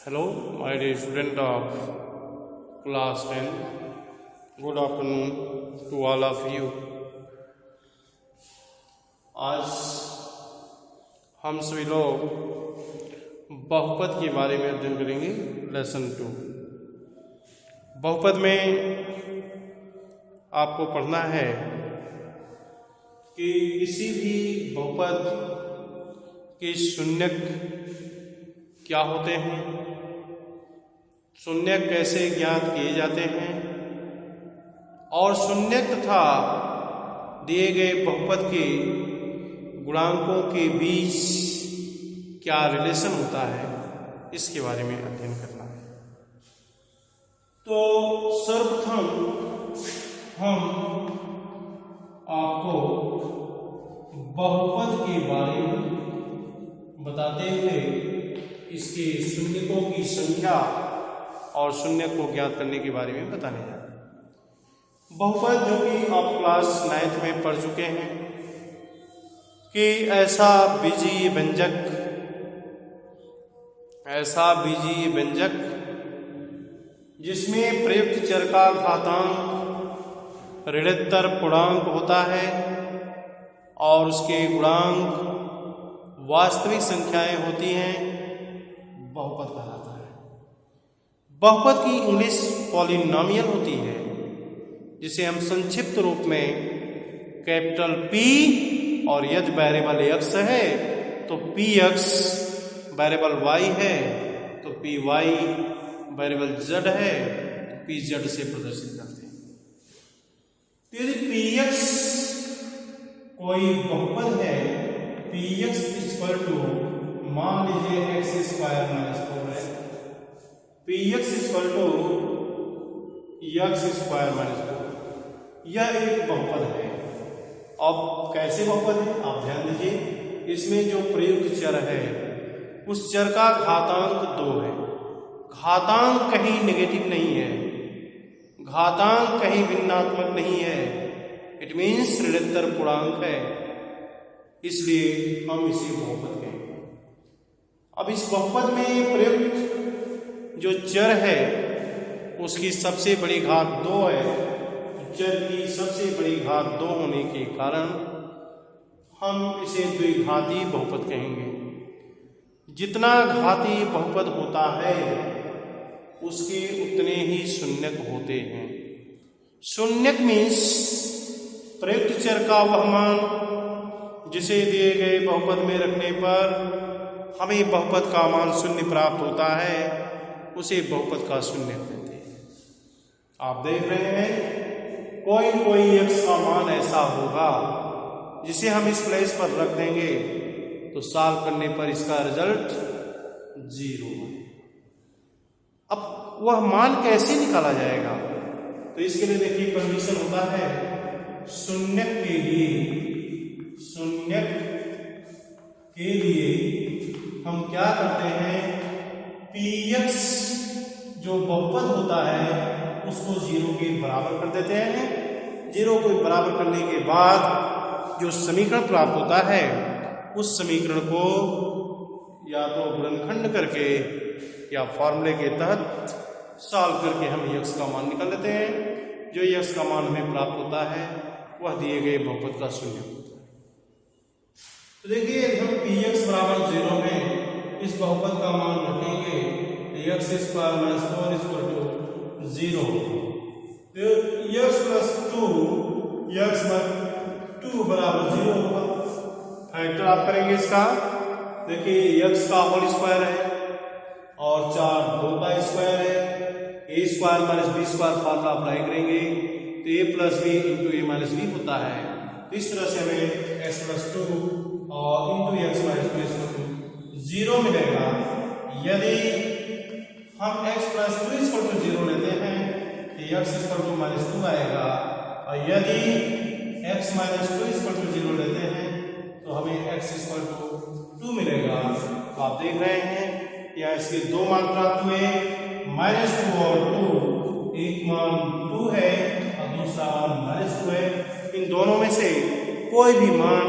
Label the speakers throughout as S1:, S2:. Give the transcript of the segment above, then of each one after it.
S1: Hello, my dear student of class 10. Good afternoon to all of you. आज हम सभी लोग बहुपद के बारे में अध्ययन करेंगे। लेसन 2 बहुपद में आपको पढ़ना है कि किसी भी बहुपद के शून्यक क्या होते हैं, शून्यक कैसे ज्ञात किए जाते हैं और शून्यक तथा दिए गए बहुपद के गुणांकों के बीच क्या रिलेशन होता है, इसके बारे में अध्ययन करना है। तो सर्वप्रथम हम आपको बहुपद के बारे में बताते हुए इसके शून्यकों की संख्या और शून्य को ज्ञात करने के बारे में बताने जा रहे हैं। बहुपद जो कि आप क्लास 9 में पढ़ चुके हैं कि ऐसा बीजीय व्यंजक जिसमें प्रयुक्त चर का घातांक ऋणोत्तर पूर्णांक होता है और उसके गुणांक वास्तविक संख्याएं होती हैं, बहुपद कहलाता है। बहुपद की इंग्लिश पॉलिनोमियल होती है, जिसे हम संक्षिप्त रूप में कैपिटल P और यदि वेरिएबल x है तो px, वेरिएबल y है तो py, वेरिएबल z है तो pz से प्रदर्शित करते हैं। तो यदि px कोई बहुपद है, px इक्वल टू मान लीजिए x स्क्वायर माइनस 4 है, px equal to x square minus 4, यह एक बहुपद है। अब कैसे बहुपद है आप ध्यान दीजिए, इसमें जो प्रयुक्त चर है उस चर का घातांक 2 है। घातांक कहीं नेगेटिव नहीं है, घातांक कहीं भिन्नात्मक नहीं है, इट मीन्स ऋणोत्तर पूर्णांक है, इसलिए हम इसे बहुपद कहेंगे। अब इस बहुपद में प्रयुक्त जो चर है उसकी सबसे बड़ी घात 2 है। चर की सबसे बड़ी घात 2 होने के कारण हम इसे द्विघाती बहुपद कहेंगे। जितना घाती बहुपद होता है उसके उतने ही शून्यक होते हैं। शून्यक मीन्स प्रयुक्त चर का वह मान जिसे दिए गए बहुपद में रखने पर हमें बहुपद का मान शून्य प्राप्त होता है, उसे बहुपद का शून्य कहते हैं। आप देख रहे हैं कोई x का मान ऐसा होगा जिसे हम इस प्लेस पर रख देंगे तो सॉल्व करने पर इसका रिजल्ट 0 है। अब वह मान कैसे निकाला जाएगा, तो इसके लिए देखिए कंडीशन होता है शून्यक के लिए हम क्या करते हैं, px जो बहुपद होता है उसको 0 के बराबर कर देते हैं। 0 को बराबर करने के बाद जो समीकरण प्राप्त होता है उस समीकरण को या तो गुणनखंड करके या फॉर्मूले के तहत सॉल्व करके हम x का मान निकाल लेते हैं। जो x का मान हमें प्राप्त होता है वह दिए गए बहुपद का शून्य होता है। तो देखिए हम px बराबर 0 में इस बहुपद का मान रखेंगे, x square minus 4 equal to 0। तो x प्लस 2 x बाय 2 बराबर 0 होगा। फैक्टर आप करेंगे इसका, देखिए x का होल स्क्वायर है और 4 2 का स्क्वायर है, a square minus b square formula apply करेंगे तो a plus b into a minus b होता है। इस तरह से हमें x प्लस 2 और इंटू x माइनस 0 मिलेगा। यदि हम x प्लस 2 इक्वल टू 0 लेते हैं तो x इक्वल टू माइनस 2 आएगा, और यदि x माइनस 2 इक्वल टू 0 लेते हैं तो हमें x इक्वल टू 2 मिलेगा। आप देख रहे हैं यहाँ इसके 2 मान प्राप्त हुए, माइनस 2 और 2, एक मान 2 है और दूसरा मान माइनस 2 है। इन दोनों में से कोई भी मान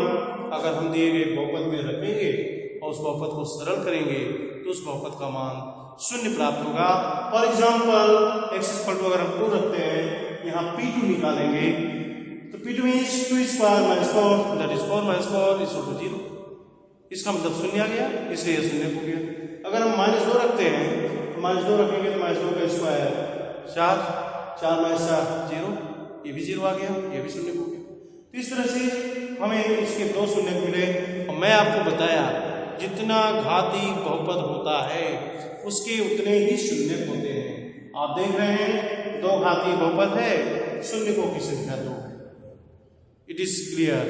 S1: अगर हम दिए गए बहुपद में रखेंगे और उस बहुपद को सरल करेंगे तो उस बहुपद का मान शून्य प्राप्त होगा। For example x equal to अगर हम 2 रखते हैं, यहाँ P2 निकालेंगे तो P2 means 2 square minus 4 that is 4 minus 4 is equal to 0। इसका मतलब शून्य आ गया, इसलिए यह शून्य हो गया। अगर हम -2 रखते हैं तो -2 रखेंगे तो -2 का स्क्वायर 4, 4 माइनस 4 0, ये भी 0 आ गया, ये भी शून्य हो गया। तो इस तरह से हमें इसके 2 शून्य मिले। और मैं आपको बताया जितना घाती बहुपद होता है उसके उतने ही शून्य होते हैं। आप देख रहे हैं 2 घाती बहुपद है, शून्यकों की संख्या 2 है। इट इज क्लियर,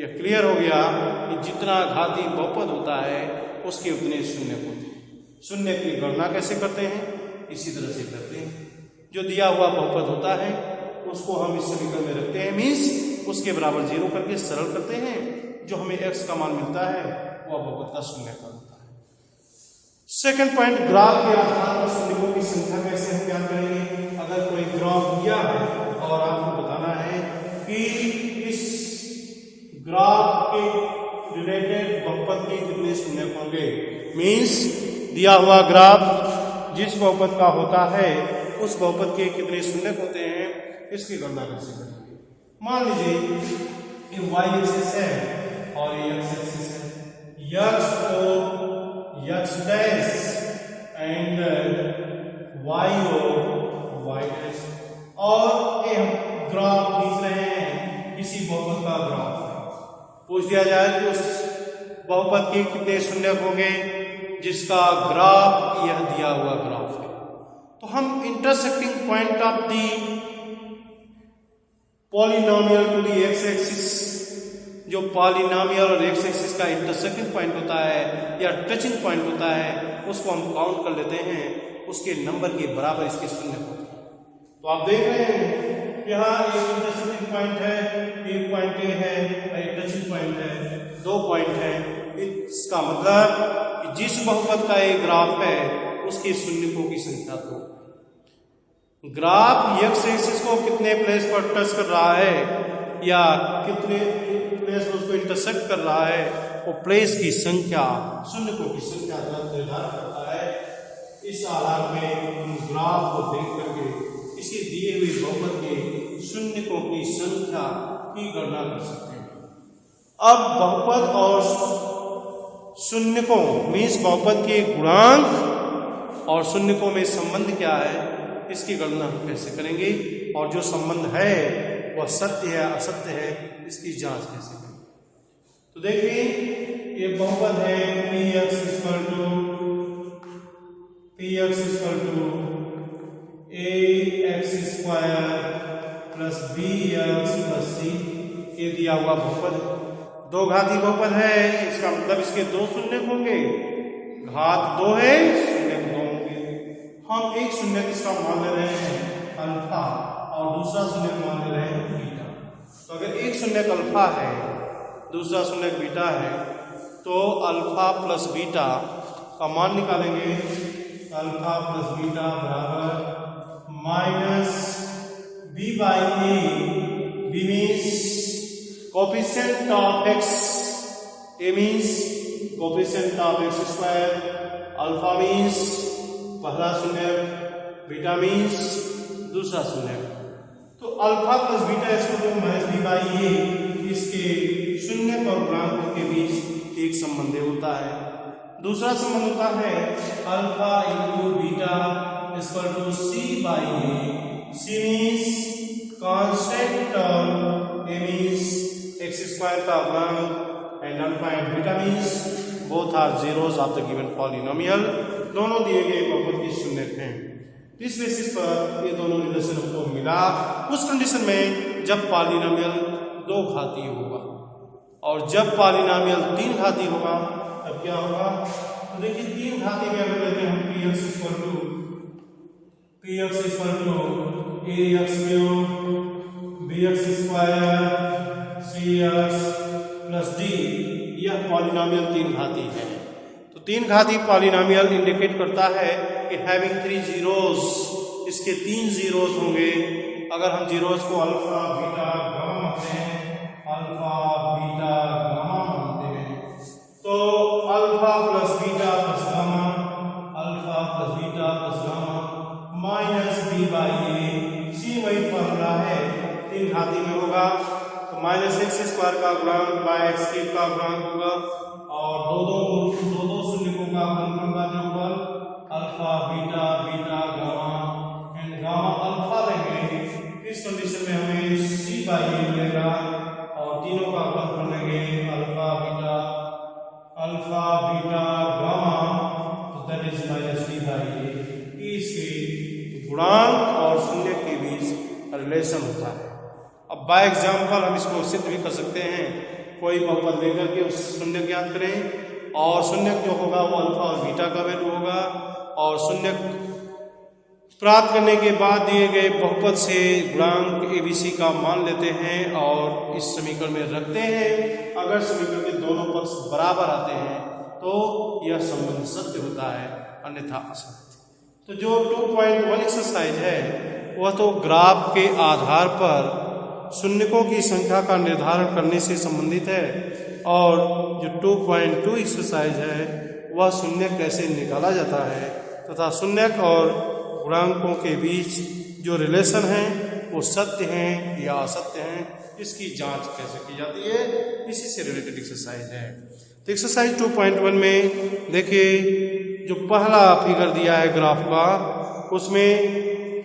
S1: यह क्लियर हो गया कि जितना घाती बहुपद होता है उसके उतने शून्य होते हैं। शून्य की गणना कैसे करते हैं? इसी तरह से करते हैं। जो दिया हुआ बहुपद होता है उसको हम इस समीकरण में रखते हैं, मीन्स उसके बराबर 0 करके सरल करते हैं। जो हमें x का मान मिलता है वह बहुपद का शून्य का होता है। सेकंड पॉइंट, ग्राफ के आधार पर शून्यकों की संख्या कैसे हम ज्ञात करेंगे? अगर कोई ग्राफ दिया है और आपको बताना है कि इस ग्राफ के रिलेटेड बहुपद के कितने शून्य होंगे, मीन्स दिया हुआ ग्राफ जिस बहुपद का होता है उस बहुपद के कितने शून्य होते हैं, इसकी गणना कैसे करेंगे? मान लीजिए ये y एक्सिस है और ये x एक्सिस है, x और x डैश एंड y और y डैश, और ये हम ग्राफ खींच रहे हैं, किसी बहुपद का ग्राफ है। पूछ दिया जाए कि उस बहुपद के कितने शून्य होंगे जिसका ग्राफ यह दिया हुआ ग्राफ है। तो हम intersecting point of the polynomial to the x axis, जो पॉलिनोमियल और एक्स एक्सिस का इंटरसेक्टिंग पॉइंट होता है या टचिंग पॉइंट होता है, उसको हम काउंट कर लेते हैं, उसके नंबर के बराबर इसके शून्य होते हैं। तो आप देख रहे हैं यहाँ एक इंटरसेक्टिंग पॉइंट है, एक पॉइंट ए है, एक टचिंग पॉइंट है, 2 पॉइंट है। इसका मतलब कि जिस बहुपद का एक ग्राफ है उसके शून्यकों की संख्या 2। ग्राफ एक्स एक्सिस को कितने प्लेस पर टच कर रहा है या कितने प्लेस पर उसको इंटरसेक्ट कर रहा है, वो प्लेस की संख्या, शून्यकों की संख्या निर्धारित करता है। इस आधार में हम ग्राफ को देख करके इसी दिए हुए बहुपद के शून्यकों की संख्या की गणना कर सकते हैं। अब बहुपद और शून्यकों मीन्स बहुपद के गुणांक और शून्यकों में संबंध क्या है, इसकी गणना हम कैसे करेंगे, और जो संबंध है वह सत्य है असत्य है, इसकी जांच कैसे करेंगे? तो देखिए ये बहुपद है px equal to ax square plus bx plus c, ये दिया हुआ बहुपद है। 2 घाती बहुपद है, इसका मतलब इसके 2 शून्य होंगे, घात 2 है, शून्य 2 होंगे। हम एक शून्य इसका मान ले रहे हैं अल्फा और दूसरा शून्य मान ले रहे हैं बीटा। तो अगर एक शून्य अल्फा है दूसरा शून्य बीटा है तो अल्फा प्लस बीटा का मान निकालेंगे। अल्फा प्लस बीटा बराबर minus B by a, b means coefficient of x, a means coefficient of x square, alpha means पहला शून्य, बीटा मीन्स दूसरा शून्य। तो अल्फा प्लस बीटा इसको माइनस बी बाई ए, इसके शून्य और गुणांक के बीच एक संबंध होता है। दूसरा संबंध होता है alpha into beta equal to C by a, c means constant term, a means x square का गुणांक and alpha and beta means both are zeros of the given polynomial, दोनों दिए गए बहुपद के शून्य हैं। इस बेसिस पर ये दोनों रिलेशन हमको मिला उस कंडीशन में जब पॉलिनोमियल 2 घाती होगा, और जब पॉलिनोमियल 3 घाती होगा तब क्या होगा? तो देखिए 3 घाती में अगर लेते हैं हम px equal to ax cube bx square cx plus d, यह पॉलिनोमियल 3 घाती है। तो 3 घाती पॉलिनोमियल इंडिकेट करता है कि हैविंग 3 जीरोस, इसके 3 जीरोस होंगे। अगर हम जीरोस को अल्फा बीटा गामा मानते हैं, अल्फा बीटा गामा मानते हैं, तो alpha plus beta plus gamma, alpha घाती में होगा तो -x² का गुणांक बाय x³ का गुणांक होगा और दो शून्यों का गुणनफल का जोड़फल alpha beta beta gamma and gamma alpha लेंगे। इस कंडीशन में हमें c/a मिलेगा और तीनों का गुणनफल लेंगे अल्फा बीटा गामा तो दैट इज -d/a। इसके गुणांक और शून्य के बीच रिलेशन होता है। अब बाय एग्जाम्पल हम इसको सिद्ध भी कर सकते हैं। कोई बहुपद लेकर के उस शून्य ज्ञात करें और शून्य जो होगा वो अल्फा और बीटा का वैल्यू होगा और शून्य प्राप्त करने के बाद दिए गए बहुपद से गुणांक ABC का मान लेते हैं और इस समीकरण में रखते हैं। अगर समीकरण के दोनों पक्ष बराबर आते हैं तो यह संबंध सत्य होता है, अन्यथा असत्य। तो जो 2.1 एक्सरसाइज है वह तो ग्राफ के आधार पर शून्यकों की संख्या का निर्धारण करने से संबंधित है और जो 2.2 एक्सरसाइज है वह शून्य कैसे निकाला जाता है तथा शून्यक और गुणांकों के बीच जो रिलेशन है वो सत्य हैं या असत्य हैं, इसकी जांच कैसे की जाती है, इसी से रिलेटेड एक्सरसाइज है। तो एक्सरसाइज 2.1 में देखिए जो पहला फिगर दिया है ग्राफ का, उसमें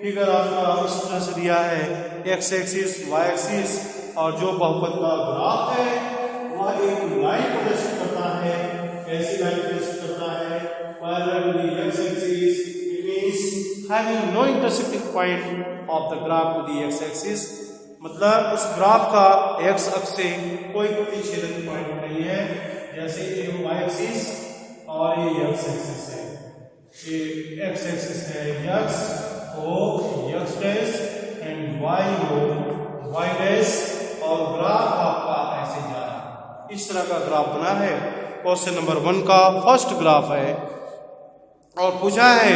S1: फिगर आपका इस तरह से दिया है x एक्सिस y एक्सिस और जो बहुपद का ग्राफ है वह एक लाइन प्रदर्शित करता है। कैसी लाइन प्रदर्शित करता है? Parallel to the x axis, it means having no intersecting point of the graph to the x axis, मतलब उस ग्राफ का x अक्ष से कोई प्रतिच्छेदन पॉइंट नहीं है। जैसे ये y एक्सिस और ये x एक्सिस है, ये x एक्सिस है x हो x डैश एंड y हो y डैश और ग्राफ आपका ऐसे जा रहा है। इस तरह का ग्राफ बना है। क्वेश्चन नंबर 1 का फर्स्ट ग्राफ है और पूछा है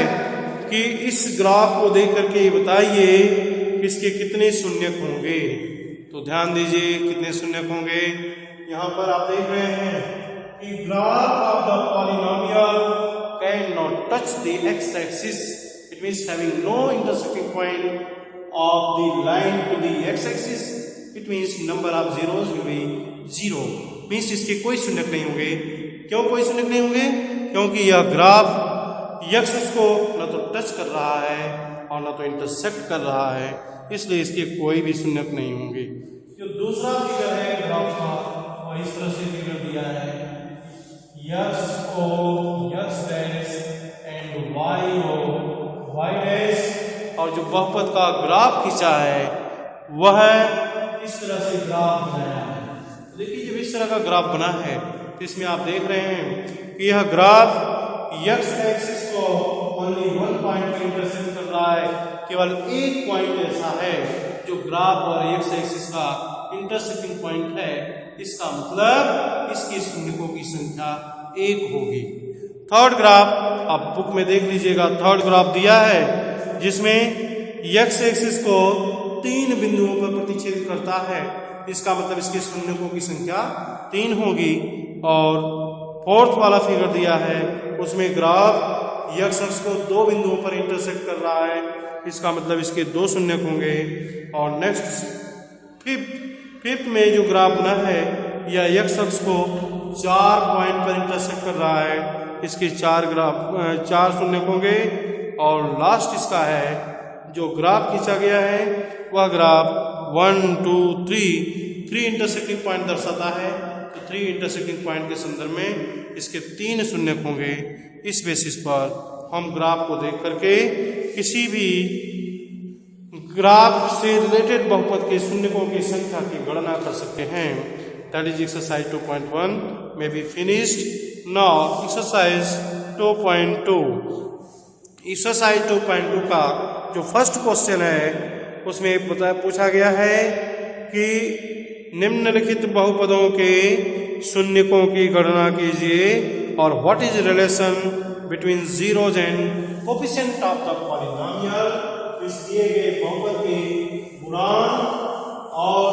S1: कि इस ग्राफ को देख करके बताइए इसके कितने शून्यक होंगे। तो ध्यान दीजिए कितने शून्यक होंगे। यहाँ पर आप देख रहे हैं कि graph of the polynomial can not touch the x axis, it means having no intersecting point of the line to the x axis, it means number of zeros will be 0, means इसके कोई शून्यक नहीं होंगे। क्यों कोई शून्यक नहीं होंगे? क्योंकि यह ग्राफ x को न तो टच कर रहा है और न तो इंटरसेक्ट कर रहा है, इसलिए इसके कोई भी शून्यक नहीं होंगे। जो दूसरा फिगर है ग्राफ का और इस तरह से फिगर दिया है x o x dash and y o y dash और जो बहुपद का ग्राफ खींचा है वह इस तरह से ग्राफ बनाया है। देखिए जब इस तरह का ग्राफ बना है तो इसमें आप देख रहे हैं कि यह ग्राफ x एक्सिस को ओनली 1 पॉइंट पर इंटरसेक्ट कर रहा है। केवल एक पॉइंट ऐसा है जो ग्राफ और x एक्सिस का इंटरसेक्टिंग पॉइंट है, इसका मतलब इसकी शून्यकों की संख्या 1 होगी। थर्ड ग्राफ आप बुक में देख लीजिएगा, थर्ड ग्राफ दिया है जिसमें x एक्सिस को 3 बिंदुओं पर प्रतिच्छेद करता है, इसका मतलब इसके शून्यकों की संख्या 3 होगी। और फोर्थ वाला फिगर दिया है उसमें ग्राफ x अक्ष को 2 बिंदुओं पर इंटरसेक्ट कर रहा है, इसका मतलब इसके 2 शून्यक होंगे। और नेक्स्ट फिफ्थ में जो ग्राफ बना है यह x अक्ष को 4 पॉइंट पर इंटरसेक्ट कर रहा है, इसके 4 शून्यक होंगे। और लास्ट इसका है जो ग्राफ खींचा गया है वह ग्राफ 1 2 3 इंटरसेक्टिंग पॉइंट दर्शाता है, तो 3 इंटरसेक्टिंग पॉइंट के संदर्भ में इसके 3 शून्यक होंगे। इस बेसिस पर हम ग्राफ को देख करके किसी भी ग्राफ से रिलेटेड बहुपद के शून्यकों की संख्या की गणना कर सकते हैं। दैट इज एक्सरसाइज 2.1 में be finished. Now exercise 2.2। Exercise 2.2 का जो फर्स्ट क्वेश्चन है उसमें पूछा गया है कि निम्नलिखित बहुपदों के शून्यकों की गणना कीजिए और what is relation between zeros and coefficient of the polynomial. इस दिए गए बहुपद के गुणांक और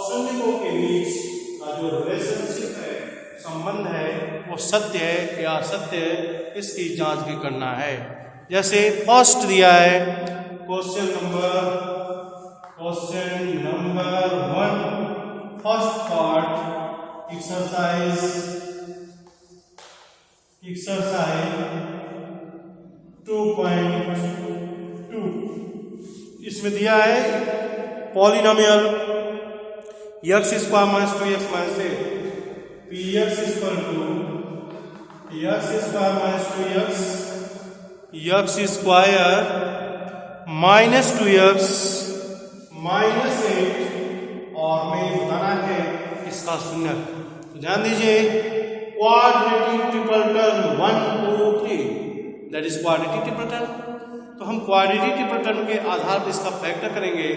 S1: शून्यकों के बीच का जो रिलेशनशिप है, संबंध है, वो सत्य है या असत्य है, इसकी जांच भी करना है। जैसे फर्स्ट दिया है question number question number 1 first part exercise 2.2 इसमें दिया है polynomial x square minus 2x minus 8 px equal to x square minus 2x x square minus 2x minus 8 और में बताना है इसका शून्य। तो ध्यान दीजिए quadratic triple term 1 2 3 that is quadratic triple term. तो हम क्वाड्रेटिक ट्रिपल टर्म के आधार पर इसका फैक्टर करेंगे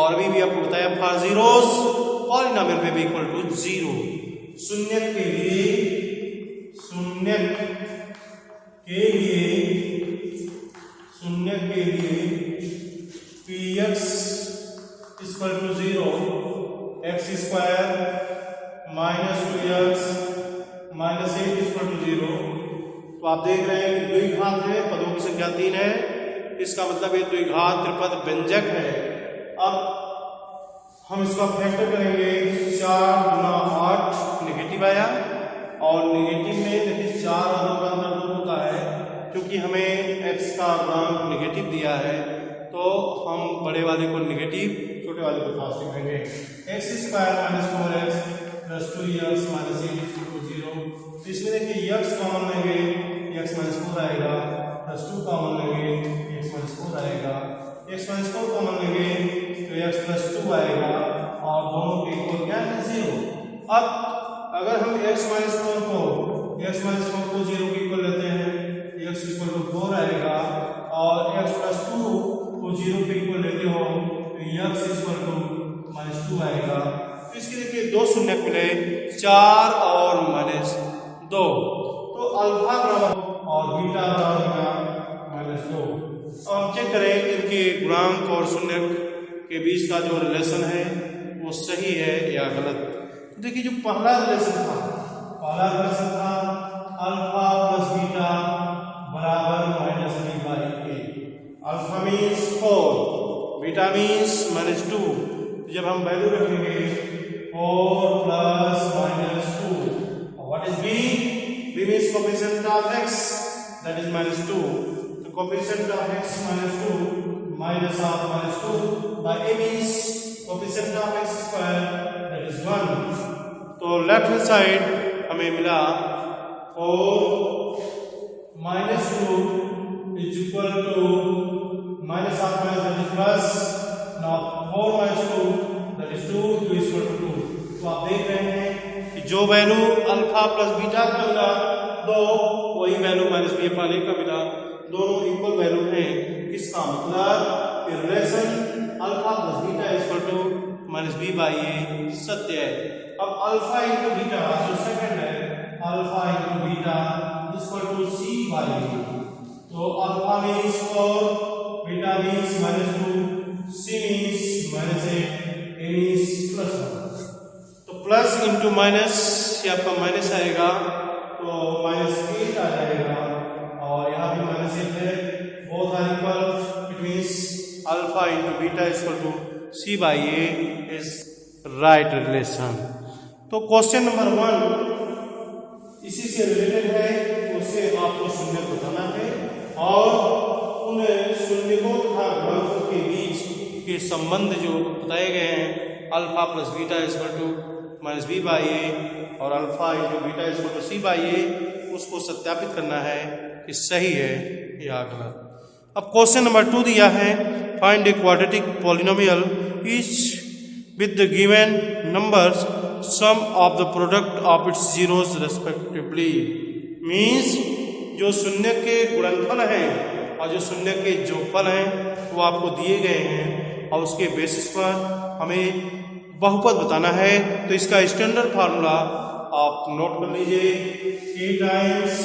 S1: और अभी भी आपको बताया फॉर जीरोस पॉलिनोमियल में भी इक्वल टू 0। शून्य के लिए px equal to 0 x square minus 2x minus 8 equal to 0। तो आप देख रहे हैं कि द्विघात है, पदों की संख्या 3 है, इसका मतलब ये द्विघात त्रिपद व्यंजक है। अब हम इसका फैक्टर करेंगे 4 गुना 8 नेगेटिव आया और नेगेटिव में देखिए 4 और 2 का अंतर 2 होता है क्योंकि हमें x का गुणांक नेगेटिव दिया है तो हम बड़े वाले को नेगेटिव छोटे वाले को पॉजिटिव लेंगे। x square minus 4x plus 2x minus 8 equal to 0। इसमें देखिए x कॉमन लेंगे x माइनस 4 आएगा प्लस 2 कॉमन लेंगे x माइनस 4 आएगा x माइनस 4 कॉमन लेंगे तो x प्लस 2 आएगा और दोनों के इक्वल क्या है 0। अब अगर हम x माइनस 4 को 0 के इक्वल लेते हैं x इक्वल टू 4 आएगा और x प्लस 2 को 0 के इक्वल लेते हो तो x इक्वल टू माइनस 2 आएगा। तो इसके देखिए दो शून्य मिले 4 और माइनस 2 तो अल्फा बराबर और बीटा बराबर माइनस 2। अब हम चेक करें इनके गुणांक और शून्य के बीच का जो रिलेशन है वो सही है या गलत। तो देखिए जो पहला रिलेशन था अल्फा प्लस बीटा बराबर minus b by a। Alpha means 4 beta means minus 2। जब हम वैल्यू रखेंगे 4 plus minus 2 what is b means coefficient of x that is minus 2। तो coefficient of x minus 2 minus of minus 2 by a means coefficient of x square that is 1। तो left hand side हमें मिला 4 minus 2 is equal to minus of minus that is plus। now 4 minus 2 that is 2 is equal to 2। तो आप देख रहे हैं कि जो वैल्यू अल्फा प्लस बीटा का मिला दो वही वैल्यू माइनस बी पाने का मिला, दोनों इक्वल वैल्यू हैं। इसका मतलब relation alpha plus beta equal to minus B by A सत्य है। अब अल्फा इंटू बीटा जो सेकंड है alpha into beta equal to C by A. तो alpha means 4 beta means minus 2 C means minus 8 A means plus 1। तो plus into minus ये आपका minus आएगा तो माइनस 8 आ जाएगा और यहाँ भी माइनस 8 है। both are equal it means alpha into beta is equal to c by a is right relation। तो क्वेश्चन नंबर 1 इसी से रिलेटेड है, उससे आपको शून्य बताना है और उन शून्यों तथा गुणकों के बीच के संबंध जो बताए गए हैं alpha plus beta is equal to minus B by A और alpha into beta is equal to C by A उसको सत्यापित करना है कि सही है या गलत। अब क्वेश्चन नंबर 2 दिया है find a quadratic polynomial each with the given numbers sum of the product of its zeros respectively. Means जो शून्य के गुणनफल हैं और जो शून्य के जोगफल हैं वो आपको दिए गए हैं और उसके बेसिस पर हमें बहुपद बताना है। तो इसका स्टैंडर्ड फार्मूला आप नोट कर लीजिए a times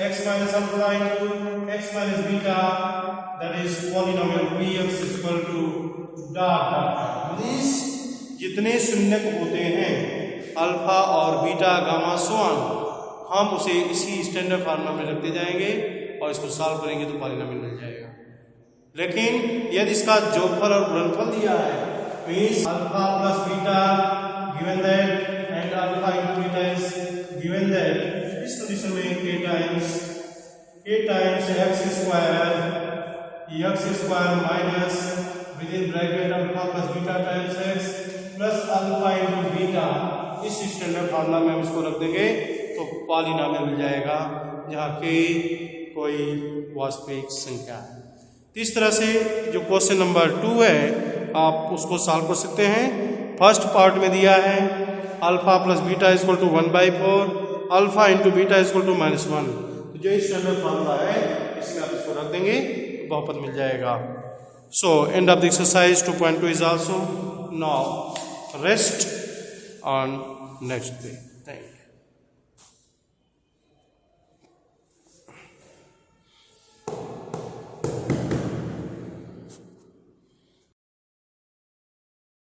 S1: x minus alpha into x minus beta that is polynomial px is equal to dot means जितने शून्य होते हैं अल्फा और बीटा गामा सोन हम उसे इसी स्टैंडर्ड फार्मूला में रखते जाएंगे और इसको सॉल्व करेंगे तो पॉलिनोमियल मिल जाएगा। लेकिन यदि इसका जोगफल और गुणनफल दिया है means alpha plus beta given that and alpha into beta is given that. इस कंडीशन में k times x square minus within bracket alpha plus beta times x plus alpha into beta, इस स्टैंडर्ड फार्मूला में हम इसको रख देंगे तो polynomial मिल जाएगा जहाँ k कोई वास्तविक संख्या है। तो इस तरह से जो क्वेश्चन नंबर 2 है आप उसको सॉल्व कर सकते हैं। फर्स्ट पार्ट में दिया है alpha plus beta equal to 1/4, alpha into beta equal to -1। तो जो स्टैंडर्ड फार्मूला है इसमें आप इसको रख देंगे तो बहुपद मिल जाएगा। So end of the exercise 2.2 is also now rest on next day. Thank you.